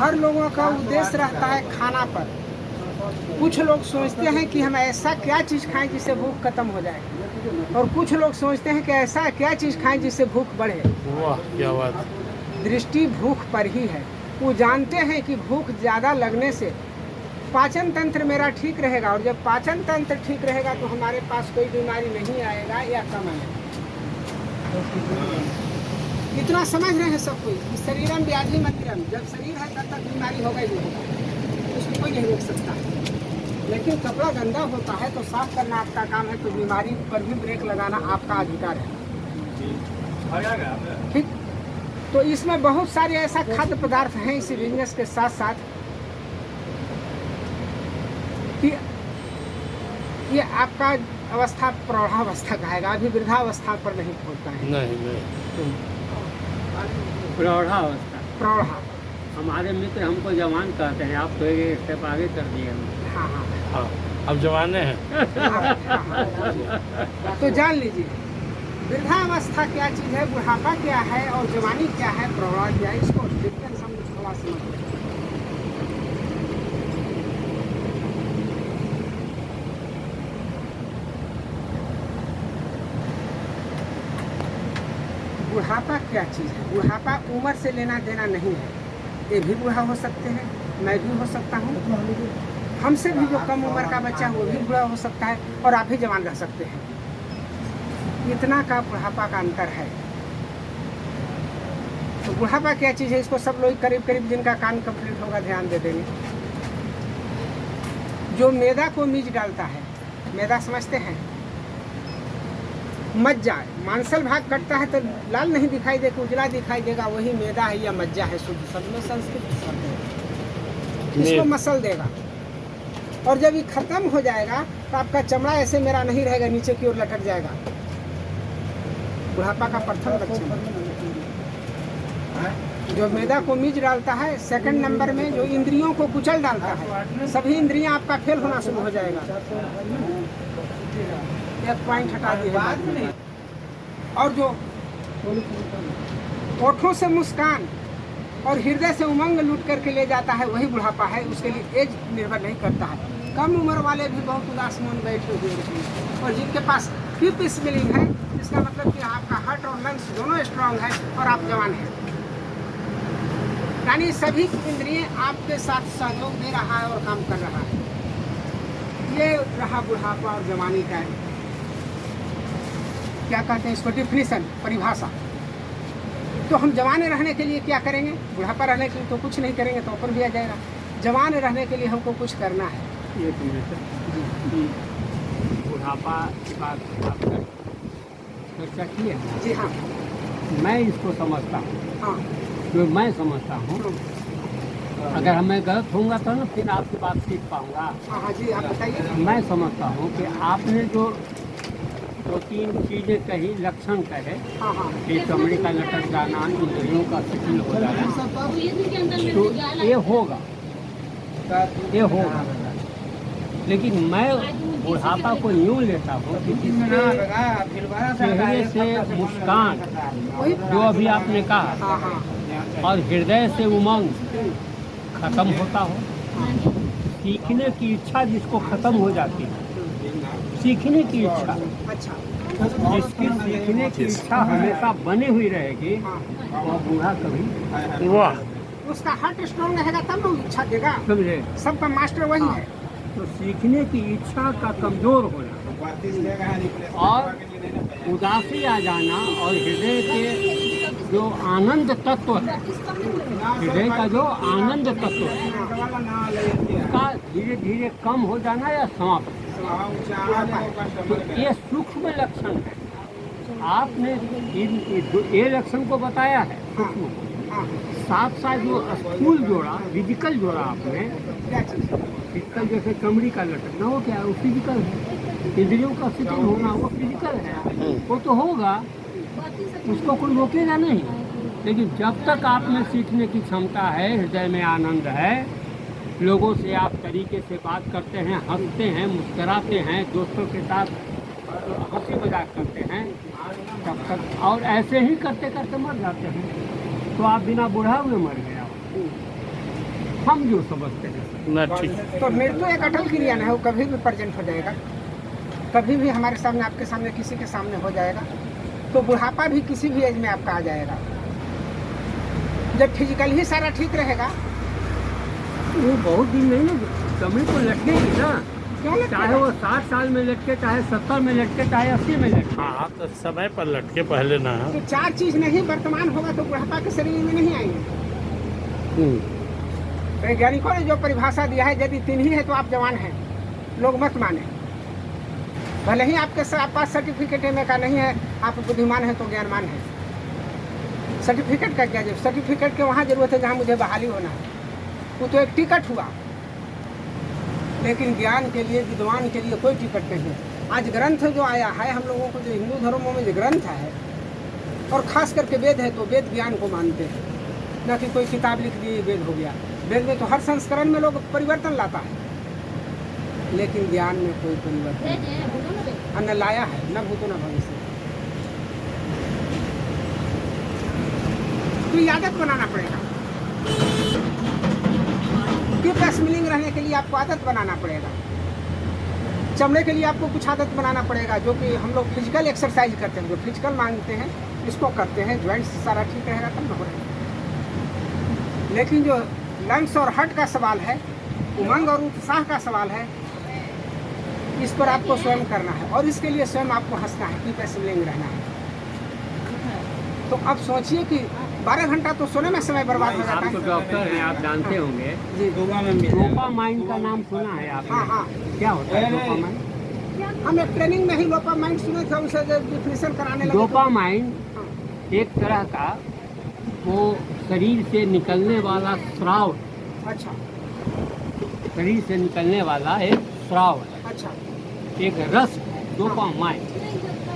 हर लोगों का उद्देश्य रहता है खाना पर। कुछ लोग सोचते हैं कि हम ऐसा क्या चीज़ खाएं जिससे भूख खत्म हो जाए, और कुछ लोग सोचते हैं कि ऐसा क्या चीज़ खाएं जिससे भूख बढ़े। वाह क्या बात। दृष्टि भूख पर ही है। वो जानते हैं कि भूख ज़्यादा लगने से पाचन तंत्र मेरा ठीक रहेगा, और जब पाचन तंत्र ठीक रहेगा तो हमारे पास कोई बीमारी नहीं आएगा या कम आएगा। इतना समझ रहे हैं सब कोई कि शरीरम व्याधि मंदिरम, जब शरीर है तब तक बीमारी होगा ही होगा, उसको कोई नहीं रोक सकता। लेकिन कपड़ा गंदा होता है तो साफ करना आपका काम है, तो बीमारी पर भी ब्रेक लगाना आपका अधिकार है। ठीक, तो इसमें बहुत सारे ऐसा खाद्य पदार्थ हैं इसी बिजनेस के साथ साथ कि ये आपका अवस्था प्रौढ़ावस्था का है, अभी वृद्धावस्था पर नहीं पहुंचता है। नहीं प्रौढ़ावस्था। प्रौढ़ा, हमारे मित्र हमको जवान कहते हैं, आप तो एक स्टेप आगे कर दिए हम। हाँ हाँ हाँ, अब जवाने हैं। तो जान लीजिए वृद्धावस्था क्या चीज़ है, बुढ़ापा क्या है, और जवानी क्या है, प्रौढ़ा क्या है, इसको डिफरेंस हम थोड़ा समझ। बुढ़ापा क्या चीज़ है? बुढ़ापा उम्र से लेना देना नहीं है। ये भी बूढ़ा हो सकते हैं, मैं भी हो सकता हूँ, हमसे भी जो कम उम्र का बच्चा वो भी बूढ़ा हो सकता है, और आप भी जवान रह सकते हैं। इतना का बुढ़ापा का अंतर है। तो बुढ़ापा क्या चीज़ है, इसको सब लोग करीब करीब जिनका काम कंप्लीट होगा ध्यान दे देंगे। जो मैदा को मीज डालता है, मैदा समझते हैं, मज्जा, मांसल भाग कटता है तो लाल नहीं दिखाई देगा, उजला दिखाई देगा, वही मैदा है या मज्जा है, शुद्ध शब्द में संस्कृत शब्द है। इसको मसल देगा, और जब ये खत्म हो जाएगा तो आपका चमड़ा ऐसे मेरा नहीं रहेगा, नीचे की ओर लटक जाएगा। बुढ़ापा का प्रथम लक्षण जो मैदा को मीज डालता है। सेकंड नंबर में जो इंद्रियों को कुचल डालता है, सभी इंद्रियां आपका फेल होना शुरू हो जाएगा। एक पॉइंट हटा दिए। और जो होठों से मुस्कान और हृदय से उमंग लूट करके ले जाता है, वही बुढ़ापा है। उसके लिए एज निर्भर नहीं करता है। कम उम्र वाले भी बहुत उदास मन बैठे हुए हैं, और जिनके पास हिप स्विलिंग है, इसका मतलब कि आपका हार्ट और लंग्स दोनों स्ट्रांग है और आप जवान हैं। यानी सभी इंद्रियां आपके साथ सहयोग दे रहा है और काम कर रहा है। ये रहा बुढ़ापा और जवानी का क्या कहते हैं इसको, डिफिनीशन, परिभाषा। तो हम जवान रहने के लिए क्या करेंगे? बुढ़ापा रहने के लिए तो कुछ नहीं करेंगे, तो ऊपर भी आ जाएगा। जवान रहने के लिए हमको कुछ करना है। ये बुढ़ापा की बात चर्चा की है। जी हाँ, मैं इसको समझता हूँ, हाँ जो मैं समझता हूँ। अगर मैं गलत होऊंगा तो ना फिर आपकी बात सीख पाऊंगा। हाँ हाँ जी, आप बताइए। मैं समझता हूँ कि आपने जो दो तीन चीज़ें कही, लक्षण कहे, हाँ हाँ ये चमड़ी का लटक जाना, इंद्रियों का शिथिल हो जाना, तो ये होगा, ये होगा। लेकिन मैं बुढ़ापा को यूँ लेता हूँ कि जिसके चेहरे से मुस्कान, जो अभी आपने कहा, हाँ हाँ और हृदय से उमंग खत्म होता हो, सीखने की इच्छा जिसको खत्म हो जाती है, सीखने की इच्छा, अच्छा, जिसकी सीखने की इच्छा हमेशा बनी हुई रहेगी, वह बूढ़ा कभी। वाह, उसका हार्ट स्ट्रॉन्ग रहेगा तब ना इच्छा देगा। समझे? सबका मास्टर वही है। तो सीखने की इच्छा का कमजोर होना और उदासी आ जाना, और हृदय के जो आनंद तत्व है, हृदय का जो आनंद तत्व है, उसका धीरे धीरे कम हो जाना या समाप्त। तो ये सूक्ष्म लक्षण है। आपने ये लक्षण को बताया है सूक्ष्म, साथ साथ जो स्थूल जोड़ा, फिजिकल जोड़ा आपने, फिजिकल जैसे चमड़ी का लटकना, वो क्या है? वो फिजिकल है। इंद्रियों का शिथिल होना, वो फिजिकल है, वो तो होगा, उसको कोई रोकेगा नहीं। लेकिन जब तक आप में सीखने की क्षमता है, हृदय में आनंद है, लोगों से आप तरीके से बात करते हैं, हंसते हैं, मुस्कराते हैं, दोस्तों के साथ हंसी मजाक करते हैं, तब तक, और ऐसे ही करते करते मर जाते हैं, तो आप बिना बुढ़ा हुए मर गए। हम जो समझते हैं। ना ठीक। तो मृत्यु एक अटल क्रिया है, वो कभी भी प्रेजेंट हो जाएगा, कभी भी हमारे सामने, आपके सामने, किसी के सामने हो जाएगा। तो बुढ़ापा भी किसी भी एज में आपका आ जाएगा। जब फिजिकल ही सारा ठीक रहेगा, वो बहुत दिन नहीं ना, समय तो लटकेगी ना, क्यों लगता चाहे है? वो 60 साल में लटके, चाहे 70 में लटके, चाहे 80 में लटके। हाँ तो समय पर लटके पहले ना। तो चार चीज नहीं वर्तमान होगा तो बुढ़ापा के शरीर में नहीं आएंगे। वैज्ञानिकों ने जो परिभाषा दिया है, यदि तीन ही है तो आप जवान हैं, लोग मत माने। भले ही आपके पास सर्टिफिकेट एमए का नहीं है, आप बुद्धिमान है तो ज्ञानमान है। सर्टिफिकेट का क्या जरूरत? सर्टिफिकेट के वहाँ जरूरत है जहाँ मुझे बहाली होना है, वो तो एक टिकट हुआ। लेकिन ज्ञान के लिए, विद्वान के लिए कोई टिकट नहीं है। आज ग्रंथ जो आया है हम लोगों को, जो हिंदू धर्मों में जो ग्रंथ है, और खास करके वेद है, तो वेद ज्ञान को मानते हैं, न कि कोई किताब लिख दी वेद हो गया। वेद में तो हर संस्करण में लोग परिवर्तन लाता है, लेकिन ज्ञान में कोई परिवर्तन नहीं। न लाया है, न भूतो न भविष्य। तो ये आदत बनाना पड़ेगा कि स्मिलिंग रहने के लिए आपको आदत बनाना पड़ेगा। चमड़े के लिए आपको कुछ आदत बनाना पड़ेगा, जो कि हम लोग फिजिकल एक्सरसाइज करते हैं, जो फिजिकल मांगते हैं, इसको करते हैं, ज्वाइंट्स सारा ठीक रहेगा तब न हो रहेगा। लेकिन जो लंग्स और हार्ट का सवाल है, उमंग और उत्साह का सवाल है, इस पर आपको स्वयं करना है, और इसके लिए स्वयं आपको हंसना है, कीप स्मिलिंग रहना है। तो अब सोचिए कि 12 घंटा तो सोने में समय बर्बाद हो जाता आप तो है। डॉक्टर हैं, आप जानते होंगे। जी, डोपामाइन का नाम सुना है आपने? हाँ हाँ। क्या होता है डोपामाइन? हम एक ट्रेनिंग में ही डोपामाइन सुने थे, उसे डिफिनेशन कराने लगे। डोपामाइन हाँ, एक तरह का वो शरीर से निकलने वाला स्राव, अच्छा शरीर से निकलने वाला एक स्राव है, अच्छा। एक रस है, डोपामाइन।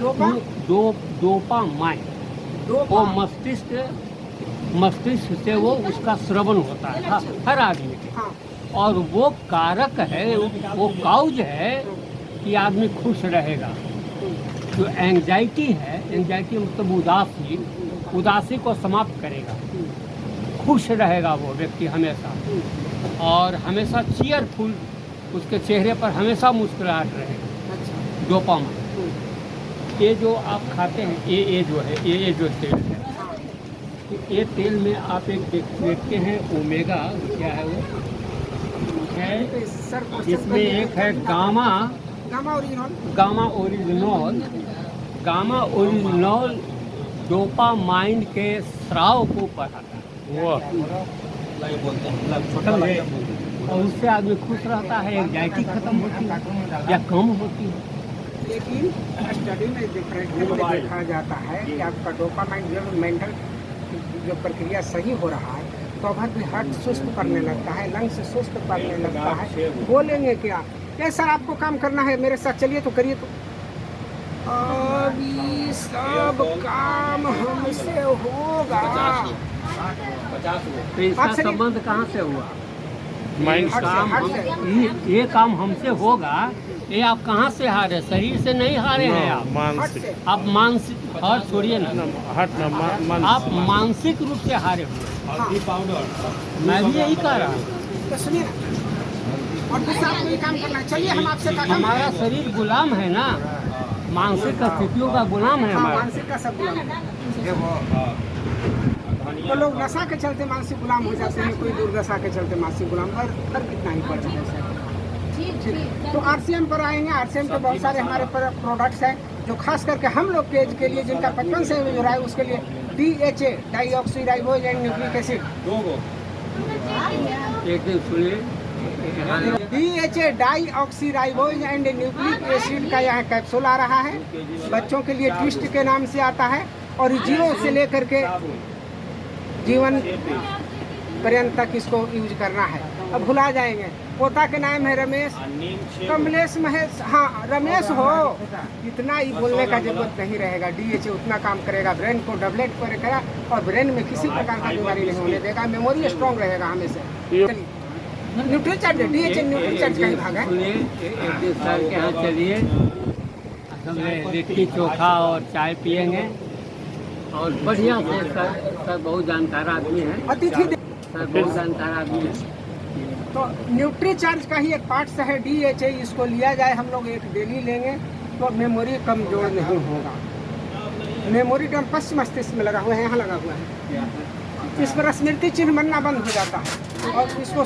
डोपा डोपामाइन वो मस्तिष्क से वो उसका श्रवण होता है हर आदमी के, हाँ, और वो कारक है, वो काउज है कि आदमी खुश रहेगा। जो एंजाइटी है, एंजाइटी मतलब उदासी को समाप्त करेगा, खुश रहेगा वो व्यक्ति हमेशा, और हमेशा चीयरफुल, उसके चेहरे पर हमेशा मुस्कुराहट रहेगा। अच्छा। डोपामाइन ये जो आप खाते हैं, ये जो है, ये जो तेल है, ये तेल में आप एक देखते हैं ओमेगा, क्या है वो है, सर इसमें एक है gamma oryzanol. Gamma oryzanol dopamine के स्राव को बढ़ाता है, और उससे आदमी खुश रहता है, एंजाइटी खत्म होती है या कम होती है। लेकिन स्टडी में देखा जाता है कि आपका डोपामाइन जो मेंटल जो प्रक्रिया सही हो रहा है, तो अब हार्ट सुस्त करने लगता है, लंग्स सुस्त करने लगता है। बोलेंगे क्या? ये सर आपको काम करना है, मेरे साथ चलिए तो करिए। तो अभी सब काम हमसे होगा। तो इसका संबंध कहाँ से हुआ? माइंड ये काम हमसे होगा, ये आप कहाँ से हारे? शरीर से नहीं हारे हैं आप, मानसिक। आप मानसिक, हट छोड़िए ना, आप मानसिक रूप से हारे हुए। मैं भी यही कह रहा हूँ। तो सुनिए ना, और दूसरा आपको ये काम करना है, चलिए हम आपसे हमारा शरीर गुलाम है ना, मानसिक स्थितियों का गुलाम है हमारा। मानसिक का सब गुलाम है। तो लोग नशा के चलते मानसिक गुलाम हो जाते हैं, कोई दुर्दशा के चलते मानसिक गुलाम, और फर्क कितना ही पड़ जाता है। तो आरसीएम पर आएंगे। आरसीएम के बहुत सारे हमारे प्रोडक्ट्स हैं, जो खास करके हम लोग के एज के लिए, जिनका 55 से हो रहा है, उसके लिए DHA डाईऑक्सीराइबोज एंड न्यूक्लिक एसिड, एक दिन सुनिए, DHA डाईऑक्सीराइबोज एंड न्यूक्लिक एसिड का यहाँ कैप्सूल आ रहा है। बच्चों के लिए ट्विस्ट के नाम से आता है, और 0 से लेकर के जीवन पर्यंत तक इसको यूज करना है। अब भुला जाएंगे। पोता के नाम है रमेश, कमलेश, महेश, हाँ रमेश हो, इतना ही बोलने का जरूरत नहीं रहेगा। DHA उतना काम करेगा, ब्रेन को डेवलप करेगा, और ब्रेन में किसी प्रकार का बीमारी नहीं होने देगा, मेमोरी स्ट्रॉन्ग रहेगा हमेशा। न्यूट्रीचार्ज, DHA न्यूट्रीचार्ज का ही भाग है। सुनिए, एक दिन सर के यहाँ चलिए, सब लिट्टी चोखा और चाय पियेंगे, और बढ़िया से सर बहुत जानकार आदमी है, अतिथि सर बहुत जानकार आदमी है। तो न्यूट्री चार्ज का ही एक पार्ट है DHA, इसको लिया जाए हम लोग एक डेली लेंगे तो मेमोरी कमजोर नहीं होगा। मेमोरी डम पश्चिम मस्तिष्क में लगा हुआ है, यहाँ लगा हुआ है, इस पर स्मृति चिन्ह बनना बंद हो जाता है और इसको